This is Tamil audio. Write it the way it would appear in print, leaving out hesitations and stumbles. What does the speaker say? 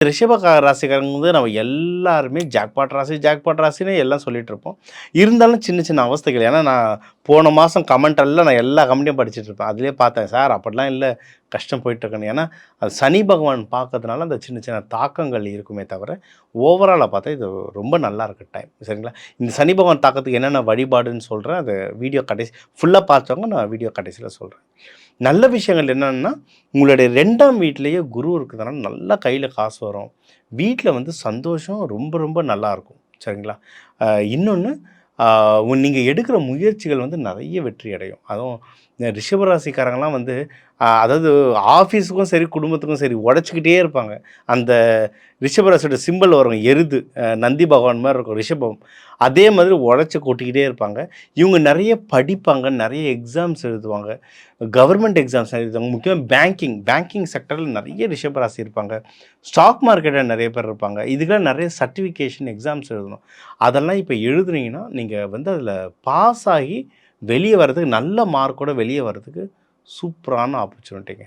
ராசிக்காரங்க வந்து நம்ம எல்லாருமே ஜாக்பாட் ராசி ஜாக்பாட் ராசின்னு எல்லாம் சொல்லிட்டு இருப்போம். இருந்தாலும் சின்ன சின்ன அவஸ்தைகள். ஏன்னா நான் போன மாதம் கமெண்ட் எல்லாம் நான் எல்லா கமெண்ட்டையும் படிச்சுட்டு இருப்பேன். அதிலே பார்த்தேன் சார் அப்படிலாம் இல்லை, கஷ்டம் போயிட்டுருக்கேன்னு. ஏன்னா அது சனி பகவான் பார்க்கறதுனால அந்த சின்ன சின்ன தாக்கங்கள் இருக்குமே தவிர ஓவராலாக பார்த்தா இது ரொம்ப நல்லா இருக்கு டைம். சரிங்களா? இந்த சனி பகவான் தாக்கத்துக்கு என்னென்ன வழிபாடுன்னு சொல்கிறேன். அது வீடியோ கடைசி ஃபுல்லாக பார்த்தவங்க நான் வீடியோ கடைசியில் சொல்கிறேன். நல்ல விஷயங்கள் என்னென்னா, உங்களுடைய 2ஆம் வீட்டிலேயே குரு இருக்கிறதுனால நல்லா கையில் காசு வரும். வீட்டில் வந்து சந்தோஷம் ரொம்ப ரொம்ப நல்லாயிருக்கும். சரிங்களா? இன்னொன்று, நீங்கள் எடுக்கிற முயற்சிகள் வந்து நிறைய வெற்றி அடையும். அதுவும் இந்த ரிஷபராசிக்காரங்களாம் வந்து அதாவது ஆஃபீஸுக்கும் சரி குடும்பத்துக்கும் சரி உழைச்சிக்கிட்டே இருப்பாங்க. அந்த ரிஷபராசியோட சிம்பிள் வரும் எருது, நந்தி பகவான் மாதிரி இருக்கும் ரிஷபம். அதே மாதிரி உழைச்சி கொட்டிக்கிட்டே இருப்பாங்க. இவங்க நிறைய படிப்பாங்க, நிறைய எக்ஸாம்ஸ் எழுதுவாங்க, கவர்மெண்ட் எக்ஸாம்ஸ் எழுதுவாங்க. முக்கியமாக பேங்கிங் செக்டரில் நிறைய ரிஷபராசி இருப்பாங்க. ஸ்டாக் மார்க்கெட்டில் நிறைய பேர் இருப்பாங்க. இதுக்கெல்லாம் நிறைய சர்டிஃபிகேஷன் எக்ஸாம்ஸ் எழுதணும். அதெல்லாம் இப்போ எழுதுனீங்கன்னா நீங்கள் வந்து அதில் பாஸ் ஆகி வெளியே வர்றதுக்கு, நல்ல மார்க்கோட வெளியே வர்றதுக்கு சூப்பரான ஆப்பர்ச்சுனிட்டிங்க.